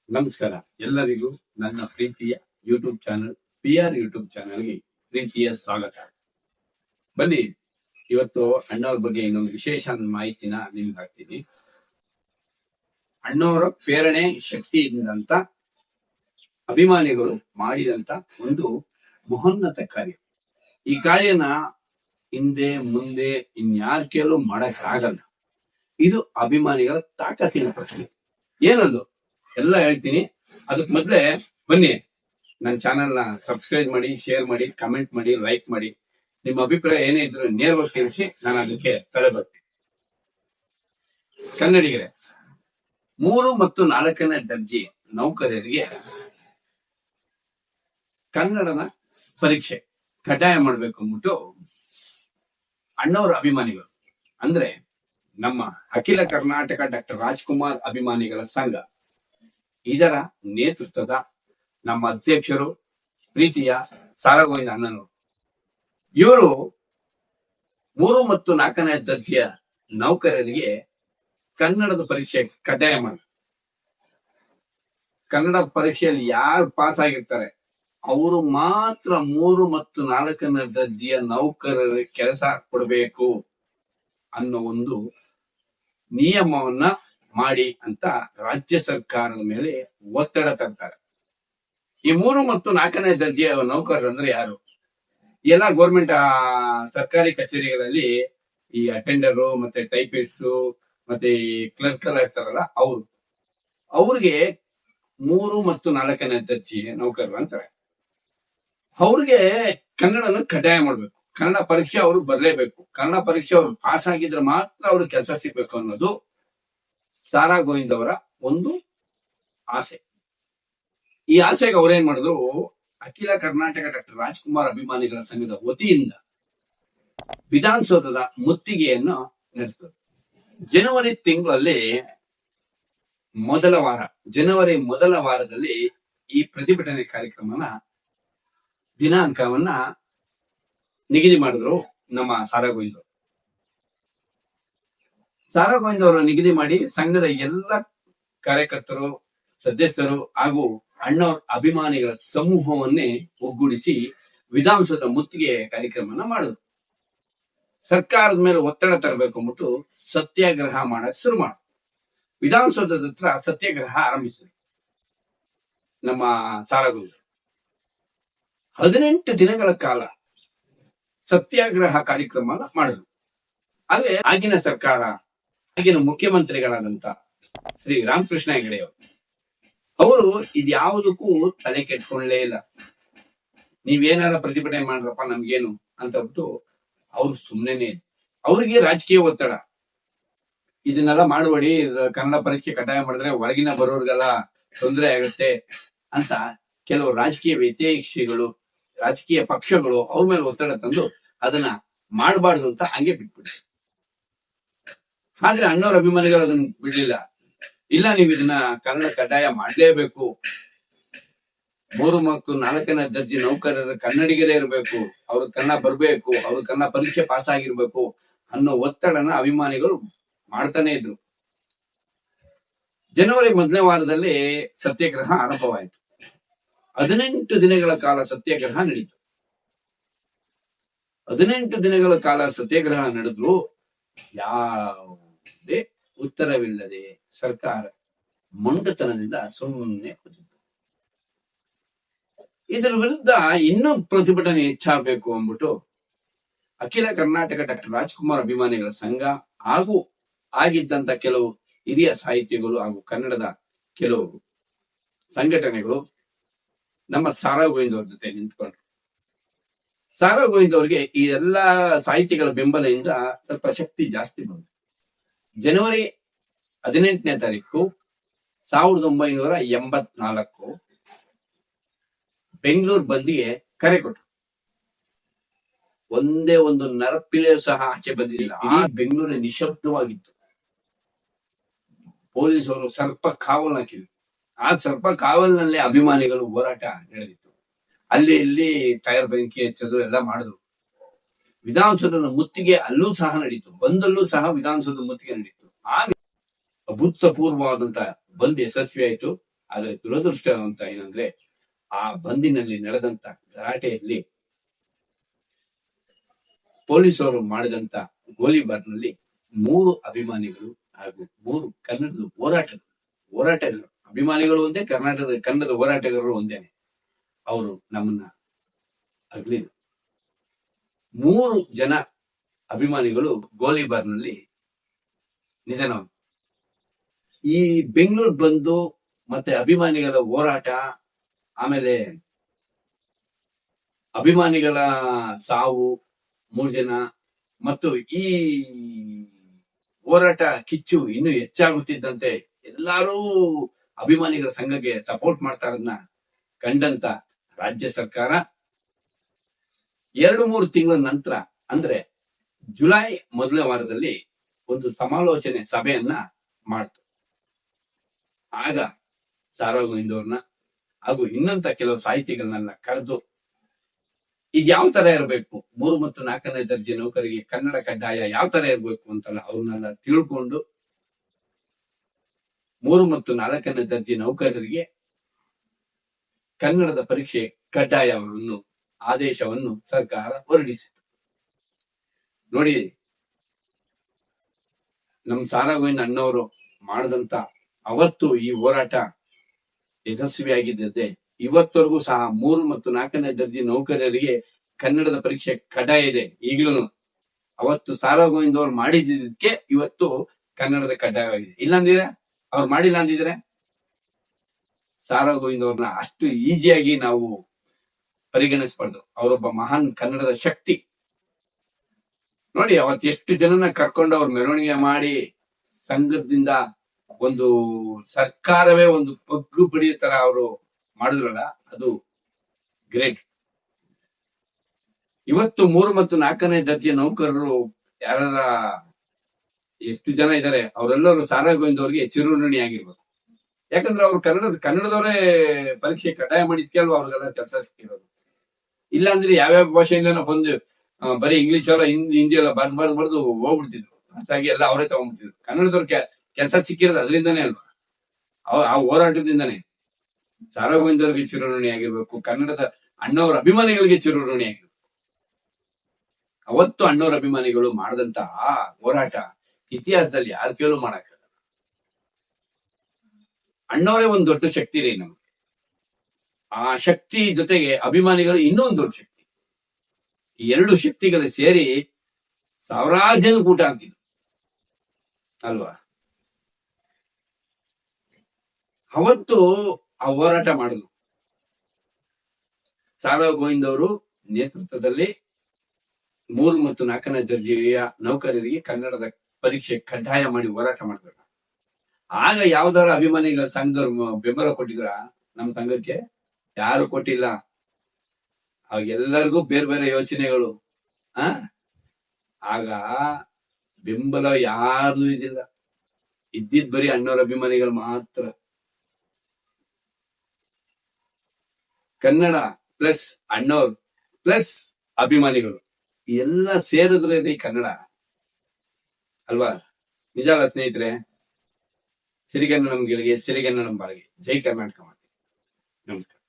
ನಮಸ್ಕಾರ ಎಲ್ಲರಿಗೂ ನನ್ನ ಪ್ರೀತಿಯ ಯೂಟ್ಯೂಬ್ ಚಾನಲ್ PR ಯೂಟ್ಯೂಬ್ ಚಾನಲ್ಗೆ ಪ್ರೀತಿಯ ಸ್ವಾಗತ. ಬನ್ನಿ, ಇವತ್ತು ಅಣ್ಣವ್ರ ಬಗ್ಗೆ ಇನ್ನೊಂದು ವಿಶೇಷ ಮಾಹಿತಿನ ನಿಮ್ಗೆ ಹಾಕ್ತೀನಿ. ಅಣ್ಣವರ ಪ್ರೇರಣೆ ಶಕ್ತಿಯಿಂದ ಅಭಿಮಾನಿಗಳು ಮಾಡಿದಂತ ಒಂದು ಮಹೋನ್ನತ ಕಾರ್ಯ. ಈ ಕಾರ್ಯನ ಹಿಂದೆ ಮುಂದೆ ಇನ್ಯಾರ ಕೇಳೂ ಮಾಡಕ್ ಆಗಲ್ಲ. ಇದು ಅಭಿಮಾನಿಗಳ ತಾಕತ್ತಿನ ಪ್ರಶ್ನೆ. ಏನದು ಎಲ್ಲ ಹೇಳ್ತೀನಿ. ಅದಕ್ಕೆ ಮೊದ್ಲೇ ಬನ್ನಿ, ನನ್ನ ಚಾನೆಲ್ ನ ಸಬ್ಸ್ಕ್ರೈಬ್ ಮಾಡಿ, ಶೇರ್ ಮಾಡಿ, ಕಮೆಂಟ್ ಮಾಡಿ, ಲೈಕ್ ಮಾಡಿ. ನಿಮ್ಮ ಅಭಿಪ್ರಾಯ ಏನೇ ಇದ್ರು ನೇರವಾಗಿ ತಿಳಿಸಿ, ನಾನು ಅದಕ್ಕೆ ತಲೆ ಬರ್ತೀನಿ. ಕನ್ನಡಿಗರೇ, 3 ಮತ್ತು 4ನೇ ದರ್ಜೆ ನೌಕರರಿಗೆ ಕನ್ನಡದ ಪರೀಕ್ಷೆ ಕಡ್ಡಾಯ ಮಾಡ್ಬೇಕು ಅಂದ್ಬಿಟ್ಟು ಅಣ್ಣವರ ಅಭಿಮಾನಿಗಳು, ಅಂದ್ರೆ ನಮ್ಮ ಅಖಿಲ ಕರ್ನಾಟಕ ಡಾಕ್ಟರ್ ರಾಜ್ಕುಮಾರ್ ಅಭಿಮಾನಿಗಳ ಸಂಘ, ಇದರ ನೇತೃತ್ವದ ನಮ್ಮ ಅಧ್ಯಕ್ಷರು ಪ್ರೀತಿಯ ಸಾರಗೋವಿಂದ ಅಣ್ಣನವರು, ಇವರು 3 ಮತ್ತು 4ನೇ ದರ್ಜೆಯ ನೌಕರರಿಗೆ ಕನ್ನಡದ ಪರೀಕ್ಷೆ ಕಡ್ಡಾಯ ಮಾಡಿ, ಕನ್ನಡ ಪರೀಕ್ಷೆಯಲ್ಲಿ ಯಾರು ಪಾಸ್ ಆಗಿರ್ತಾರೆ ಅವರು ಮಾತ್ರ 3 ಮತ್ತು 4ನೇ ದರ್ಜೆಯ ನೌಕರರ ಕೆಲಸ ಕೊಡಬೇಕು ಅನ್ನೋ ಒಂದು ನಿಯಮವನ್ನ ಮಾಡಿ ಅಂತ ರಾಜ್ಯ ಸರ್ಕಾರದ ಮೇಲೆ ಒತ್ತಡ ತರ್ತಾರೆ. ಈ 3 ಮತ್ತು 4ನೇ ದರ್ಜೆಯ ನೌಕರರು ಅಂದ್ರೆ ಯಾರು? ಎಲ್ಲ ಗೌರ್ಮೆಂಟ್ ಸರ್ಕಾರಿ ಕಚೇರಿಗಳಲ್ಲಿ ಈ ಅಟೆಂಡರು ಮತ್ತೆ ಟೈಪಿಸ್ಟ್ಸ್ ಮತ್ತೆ ಈ ಕ್ಲರ್ಕ್ ಎಲ್ಲ ಇರ್ತಾರಲ್ಲ, ಅವ್ರಿಗೆ 3 ಮತ್ತು 4ನೇ ದರ್ಜೆ ನೌಕರರು ಅಂತಾರೆ. ಅವ್ರಿಗೆ ಕನ್ನಡನ ಕಡ್ಡಾಯ ಮಾಡ್ಬೇಕು, ಕನ್ನಡ ಪರೀಕ್ಷೆ ಅವರು ಬರ್ಲೇಬೇಕು, ಕನ್ನಡ ಪರೀಕ್ಷೆ ಅವ್ರು ಪಾಸ್ ಆಗಿದ್ರೆ ಮಾತ್ರ ಅವ್ರಿಗೆ ಕೆಲಸ ಸಿಗ್ಬೇಕು ಅನ್ನೋದು ಸಾರಾ ಗೋವಿಂದ್ ಅವರ ಒಂದು ಆಸೆ. ಈ ಆಸೆಗೆ ಅವ್ರೇನ್ ಮಾಡಿದ್ರು, ಅಖಿಲ ಕರ್ನಾಟಕ ಡಾಕ್ಟರ್ ರಾಜ್ಕುಮಾರ್ ಅಭಿಮಾನಿಗಳ ಸಂಘದ ವತಿಯಿಂದ ವಿಧಾನಸೌಧದ ಮುತ್ತಿಗೆಯನ್ನು ನಡೆಸಿದರು. ಜನವರಿ ತಿಂಗಳಲ್ಲಿ ಜನವರಿ ಮೊದಲ ವಾರದಲ್ಲಿ ಈ ಪ್ರತಿಭಟನೆ ಕಾರ್ಯಕ್ರಮನ ದಿನಾಂಕವನ್ನ ನಿಗದಿ ಮಾಡಿದ್ರು ನಮ್ಮ ಸಾರಾ ಗೋವಿಂದ್ ಅವರು ನಿಗದಿ ಮಾಡಿ ಸಂಘದ ಎಲ್ಲ ಕಾರ್ಯಕರ್ತರು, ಸದಸ್ಯರು ಹಾಗೂ ಅಣ್ಣವ್ರ ಅಭಿಮಾನಿಗಳ ಸಮೂಹವನ್ನೇ ಒಗ್ಗೂಡಿಸಿ ವಿಧಾನಸೌಧ ಮುತ್ತಿಗೆ ಕಾರ್ಯಕ್ರಮನ ಮಾಡಿದ್ರು. ಸರ್ಕಾರದ ಮೇಲೆ ಒತ್ತಡ ತರಬೇಕು ಅಂದ್ಬಿಟ್ಟು ಸತ್ಯಾಗ್ರಹ ಮಾಡಕ್ ಶುರು ಮಾಡಿದ್ರು. ವಿಧಾನಸೌಧದ ಹತ್ರ ಸತ್ಯಾಗ್ರಹ ಆರಂಭಿಸಿದ್ರು ನಮ್ಮ ಸಾರಾ ಗೋವಿಂದ್. 18 ದಿನಗಳ ಕಾಲ ಸತ್ಯಾಗ್ರಹ ಕಾರ್ಯಕ್ರಮ ಮಾಡಿದ್ರು. ಆದ್ರೆ ಆಗಿನ ಸರ್ಕಾರ, ಆಗಿನ ಮುಖ್ಯಮಂತ್ರಿಗಳಾದಂತ ಶ್ರೀ ರಾಮಕೃಷ್ಣ ಹೆಗಡೆ ಅವರು ಇದ್ಯಾವುದಕ್ಕೂ ತಲೆ ಕೆಡ್ಸ್ಕೊಳ್ಳೇ ಇಲ್ಲ. ನೀವೇನಾರ ಪ್ರತಿಭಟನೆ ಮಾಡ್ರಪ್ಪ, ನಮ್ಗೇನು ಅಂತ ಬಿಟ್ಟು ಅವ್ರು ಸುಮ್ನೆನೆ. ಅವ್ರಿಗೆ ರಾಜಕೀಯ ಒತ್ತಡ, ಇದನ್ನೆಲ್ಲ ಮಾಡಬೇಡಿ, ಕನ್ನಡ ಪರೀಕ್ಷೆ ಕಡ್ಡಾಯ ಮಾಡಿದ್ರೆ ಹೊರಗಿನ ಬರೋರ್ಗೆಲ್ಲ ತೊಂದರೆ ಆಗುತ್ತೆ ಅಂತ ಕೆಲವು ರಾಜಕೀಯ ವ್ಯತಿರಿಕ್ತಿಗಳು, ರಾಜಕೀಯ ಪಕ್ಷಗಳು ಅವ್ರ ಮೇಲೆ ಒತ್ತಡ ತಂದು ಅದನ್ನ ಮಾಡಬಾರ್ದು ಅಂತ ಹಂಗೆ ಬಿಟ್ಬಿಟ್ರು. ಆದ್ರೆ ಅಣ್ಣವ್ರ ಅಭಿಮಾನಿಗಳು ಅದನ್ನ ಬಿಡ್ಲಿಲ್ಲ. ಇಲ್ಲ, ನೀವು ಇದನ್ನ ಕನ್ನಡ ಕಡ್ಡಾಯ ಮಾಡ್ಲೇಬೇಕು, 3 ಮತ್ತು 4ನೇ ದರ್ಜೆ ನೌಕರರ ಕನ್ನಡಿಗರೇ ಇರಬೇಕು, ಅವ್ರ ಕನ್ನಡ ಬರ್ಬೇಕು, ಅವ್ರ ಕನ್ನಡ ಪರೀಕ್ಷೆ ಪಾಸ್ ಆಗಿರ್ಬೇಕು ಅನ್ನೋ ಒತ್ತಡನ ಅಭಿಮಾನಿಗಳು ಮಾಡ್ತಾನೆ ಇದ್ರು. ಜನವರಿ ಮೊದಲನೇ ವಾರದಲ್ಲಿ ಸತ್ಯಾಗ್ರಹ ಆರಂಭವಾಯಿತು. 18 ದಿನಗಳ ಕಾಲ ಸತ್ಯಾಗ್ರಹ ನಡೀತು. 18 ದಿನಗಳ ಕಾಲ ಸತ್ಯಾಗ್ರಹ ನಡೆದ್ರು ಯಾವುದೇ ಉತ್ತರವಿಲ್ಲದೆ ಸರ್ಕಾರ ಮೊಂಡತನದಿಂದ ಸುಮ್ಮನೆ ಕೂತಿತ್ತು. ಇದರ ವಿರುದ್ಧ ಇನ್ನೂ ಪ್ರತಿಭಟನೆ ಹೆಚ್ಚಾಗಬೇಕು ಅಂದ್ಬಿಟ್ಟು ಅಖಿಲ ಕರ್ನಾಟಕ ಡಾಕ್ಟರ್ ರಾಜ್ಕುಮಾರ್ ಅಭಿಮಾನಿಗಳ ಸಂಘ ಹಾಗೂ ಆಗಿದ್ದಂತ ಕೆಲವು ಹಿರಿಯ ಸಾಹಿತಿಗಳು ಹಾಗೂ ಕನ್ನಡದ ಕೆಲವು ಸಂಘಟನೆಗಳು ನಮ್ಮ ಸಾರಾ ಗೋವಿಂದ್ ಅವ್ರ ಜೊತೆ ನಿಂತ್ಕೊಂಡ್ರು. ಸಾರಾ ಗೋವಿಂದ್ ಅವ್ರಿಗೆ ಈ ಎಲ್ಲಾ ಸಾಹಿತಿಗಳ ಬೆಂಬಲದಿಂದ ಸ್ವಲ್ಪ ಶಕ್ತಿ ಜಾಸ್ತಿ ಬಂತು. ಜನವರಿ 18ನೇ ತಾರೀಕು 1984 ಬೆಂಗಳೂರು ಬಂದ್ಗೆ ಕರೆ ಕೊಟ್ರು. ಒಂದೇ ಒಂದು ನರಪಿಲೆ ಸಹ ಆಚೆ ಬಂದಿಲ್ಲ. ಆ ಬೆಂಗಳೂರಿನ ನಿಶಬ್ದವಾಗಿತ್ತು. ಪೊಲೀಸರು ಸರ್ಪ ಕಾವಲ್ ಹಾಕಿದ್ರು. ಆ ಸರ್ಪ ಕಾವಲ್ನಲ್ಲೇ ಅಭಿಮಾನಿಗಳು ಹೋರಾಟ ನಡೆದಿತ್ತು. ಅಲ್ಲಿ ಇಲ್ಲಿ ಟೈರ್ ಬೆಂಕಿ ಹಚ್ಚೋದು ಎಲ್ಲ ಮಾಡಿದ್ರು. ವಿಧಾನಸೌಧದ ಮುತ್ತಿಗೆ ಅಲ್ಲೂ ಸಹ ನಡೀತು, ಬಂದಲ್ಲೂ ಸಹ ವಿಧಾನಸೌಧದ ಮುತ್ತಿಗೆ ನಡೀತು. ಆಗ ಅಭೂತಪೂರ್ವವಾದಂತ ಬಂದ್ ಯಶಸ್ವಿ ಆಯ್ತು. ಆದ್ರೆ ದುರದೃಷ್ಟ ಅಂತ ಏನಂದ್ರೆ ಆ ಬಂದಿನಲ್ಲಿ ನಡೆದಂತ ಗಲಾಟೆಯಲ್ಲಿ ಪೊಲೀಸರು ಮಾಡಿದಂತ ಗೋಲಿಬಾರ್ನಲ್ಲಿ 3 ಅಭಿಮಾನಿಗಳು ಹಾಗೂ 3 ಕನ್ನಡದ ಹೋರಾಟಗಾರರು ಅಭಿಮಾನಿಗಳು ಒಂದೇ, ಕನ್ನಡದ ಹೋರಾಟಗಾರರು ಒಂದೇನೆ. ಅವರು ನಮ್ಮನ್ನ ಅಗಲಿದ್ರು. 3 ಜನ ಅಭಿಮಾನಿಗಳು ಗೋಲಿಬಾರ್ನಲ್ಲಿ ನಿಧನ. ಈ ಬೆಂಗಳೂರು ಬಂದು ಮತ್ತೆ ಅಭಿಮಾನಿಗಳ ಹೋರಾಟ, ಆಮೇಲೆ ಅಭಿಮಾನಿಗಳ ಸಾವು 3 ಜನ, ಮತ್ತು ಈ ಹೋರಾಟ ಕಿಚ್ಚು ಇನ್ನು ಹೆಚ್ಚಾಗುತ್ತಿದ್ದಂತೆ ಎಲ್ಲಾರು ಅಭಿಮಾನಿಗಳ ಸಂಘಕ್ಕೆ ಸಪೋರ್ಟ್ ಮಾಡ್ತಾ ಇರೋದನ್ನ ಕಂಡಂತ ರಾಜ್ಯ ಸರ್ಕಾರ 2-3 ತಿಂಗಳ ನಂತರ ಅಂದ್ರೆ ಜುಲೈ ಮೊದಲನೇ ವಾರದಲ್ಲಿ ಒಂದು ಸಮಾಲೋಚನೆ ಸಭೆಯನ್ನ ಮಾಡ್ತು. ಆಗ ಸಾರಾ ಗೋವಿಂದವ್ರನ್ನ ಹಾಗೂ ಇನ್ನಂತ ಕೆಲವು ಸಾಹಿತಿಗಳನ್ನೆಲ್ಲ ಕರೆದು ಇದು ಯಾವ ತರ ಇರಬೇಕು, 3 ಮತ್ತು 4ನೇ ದರ್ಜೆ ನೌಕರಿಗೆ ಕನ್ನಡ ಕಡ್ಡಾಯ ಯಾವ ತರ ಇರಬೇಕು ಅಂತಲ್ಲ ಅವ್ರನ್ನೆಲ್ಲ ತಿಳ್ಕೊಂಡು 3 ಮತ್ತು 4ನೇ ದರ್ಜೆ ನೌಕರರಿಗೆ ಕನ್ನಡದ ಪರೀಕ್ಷೆ ಕಡ್ಡಾಯವನ್ನು ಆದೇಶವನ್ನು ಸರ್ಕಾರ ಹೊರಡಿಸಿತು. ನೋಡಿ, ನಮ್ ಸಾರಾ ಗೋವಿಂದ ಅಣ್ಣವರು ಮಾಡಿದಂತ ಅವತ್ತು ಈ ಹೋರಾಟ ಯಶಸ್ವಿಯಾಗಿದ್ದಂತೆ ಇವತ್ತವರೆಗೂ ಸಹ 3 ಮತ್ತು 4ನೇ ದರ್ಜೆ ನೌಕರರಿಗೆ ಕನ್ನಡದ ಪರೀಕ್ಷೆ ಕಡ್ಡಾಯ ಇದೆ. ಈಗ್ಲೂ ಅವತ್ತು ಸಾರಾ ಗೋವಿಂದ ಅವ್ರು ಮಾಡಿದ್ದಕ್ಕೆ ಇವತ್ತು ಕನ್ನಡದ ಕಡ್ಡಾಯವಾಗಿದೆ. ಇಲ್ಲಾಂದಿದ್ರೆ ಅವ್ರು ಮಾಡಿಲ್ಲ ಅಂದಿದ್ರೆ ಸಾರಾ ಗೋವಿಂದ ಅವ್ರನ್ನ ಅಷ್ಟು ಈಸಿಯಾಗಿ ನಾವು ಪರಿಗಣಿಸಬಾರ್ದು. ಅವರೊಬ್ಬ ಮಹಾನ್ ಕನ್ನಡದ ಶಕ್ತಿ. ನೋಡಿ, ಅವತ್ತು ಎಷ್ಟು ಜನನ ಕರ್ಕೊಂಡು ಅವ್ರ ಮೆರವಣಿಗೆ ಮಾಡಿ ಸಂಘದಿಂದ ಒಂದು ಸರ್ಕಾರವೇ ಒಂದು ಪಗ್ಗು ಬಡಿಯ ತರ ಅವರು ಮಾಡಿದ್ರಲ್ಲ, ಅದು ಗ್ರೇಟ್. ಇವತ್ತು 3 ಮತ್ತು 4ನೇ ದರ್ಜೆ ನೌಕರರು ಯಾರ ಎಷ್ಟು ಜನ ಇದ್ದಾರೆ ಅವರೆಲ್ಲರೂ ಸಾರಾ ಗೋವಿಂದ ಅವ್ರಿಗೆ ಚಿರಋಣಿ ಆಗಿರ್ಬೇಕು. ಯಾಕಂದ್ರೆ ಅವ್ರು ಕನ್ನಡದವರೇ ಪರೀಕ್ಷೆ ಕಡ್ಡಾಯ ಮಾಡಿದ್ಕೆ ಅಲ್ವಾ ಅವ್ರಿಗೆಲ್ಲ ಕೆಲಸ ಸಿಕ್ಕಿರೋದು. ಇಲ್ಲ ಅಂದ್ರೆ ಯಾವ್ಯಾವ ಭಾಷೆಯಿಂದ ಬಂದು ಬರೀ ಇಂಗ್ಲಿಷ್ ಎಲ್ಲ ಹಿಂದಿ ಎಲ್ಲ ಬರ್ದು ಹೋಗ್ಬಿಡ್ತಿದ್ರು. ಹಾಗಾಗಿ ಎಲ್ಲ ಅವರೇ ತಗೊಂಡ್ಬಿಡ್ತಿದ್ರು. ಕನ್ನಡದವ್ರ ಕೆಲಸ ಸಿಕ್ಕಿರೋದು ಅದರಿಂದಾನೇ ಅಲ್ವಾ, ಆ ಹೋರಾಟದಿಂದಾನೇ. ಸಾರಾ ಗೋವಿಂದ ಅವ್ರಿಗೆ ಚಿರಋಣಿ ಆಗಿರ್ಬೇಕು, ಕನ್ನಡದ ಅಣ್ಣವರ ಅಭಿಮಾನಿಗಳಿಗೆ ಚಿರಋಣಿ ಆಗಿರ್ಬೇಕು. ಅವತ್ತು ಅಣ್ಣವರ ಅಭಿಮಾನಿಗಳು ಮಾಡಿದಂತ ಆ ಹೋರಾಟ ಇತಿಹಾಸದಲ್ಲಿ ಯಾರ ಕೇಳು ಮಾಡಕ್ಕಾಗಲ್ಲ. ಅಣ್ಣವರೇ ಒಂದು ದೊಡ್ಡ ಶಕ್ತಿ ರೀ ನಮ್ಗೆ. ಆ ಶಕ್ತಿ ಜೊತೆಗೆ ಅಭಿಮಾನಿಗಳು ಇನ್ನೊಂದು ದೊಡ್ಡ ಶಕ್ತಿ. ಈ 2 ಶಕ್ತಿಗಳು ಸೇರಿ ಸಾವಿರಾರು ಜನ ಕೂಟ ಹಾಕಿದ್ರು ಅಲ್ವಾ. ಅವತ್ತು ಆ ಹೋರಾಟ ಮಾಡಿದ್ರು ಸಾರಾ ಗೋವಿಂದ ಅವರು ನೇತೃತ್ವದಲ್ಲಿ 3 ಮತ್ತು 4ನೇ ದರ್ಜೆಯ ನೌಕರರಿಗೆ ಕನ್ನಡದ ಪರೀಕ್ಷೆ ಕಡ್ಡಾಯ ಮಾಡಿ ಹೋರಾಟ ಮಾಡಿದ್ರು. ಆಗ ಯಾವ್ದಾರ ಅಭಿಮಾನಿಗಳ ಸಂಘದವ್ರು ಬೆಂಬಲ ಕೊಟ್ಟಿದ್ರ? ನಮ್ ಸಂಘಕ್ಕೆ ಯಾರು ಕೊಟ್ಟಿಲ್ಲ. ಅವಾಗ ಎಲ್ಲರಿಗೂ ಬೇರೆ ಬೇರೆ ಯೋಚನೆಗಳು. ಆಗ ಬೆಂಬಲ ಯಾರು ಇದಿಲ್ಲ, ಇದ್ದಿದ್ ಬರೀ ಅಣ್ಣವರ ಅಭಿಮಾನಿಗಳು ಮಾತ್ರ. ಕನ್ನಡ ಪ್ಲಸ್ ಅಣ್ಣವ್ರು ಪ್ಲಸ್ ಅಭಿಮಾನಿಗಳು ಎಲ್ಲ ಸೇರಿದ್ರೆ ಕನ್ನಡ ಅಲ್ವಾ. ನಿಜ ಅಲ್ಲ ಸ್ನೇಹಿತರೆ? ಸಿರಿಗನ್ನಡಂ ಗೆಲ್ಗೆ, ಸಿರಿಗನ್ನಡಂ ಬಾಳ್ಗೆ. ಜೈ ಕರ್ನಾಟಕ ಮಾತೆ. ನಮಸ್ಕಾರ.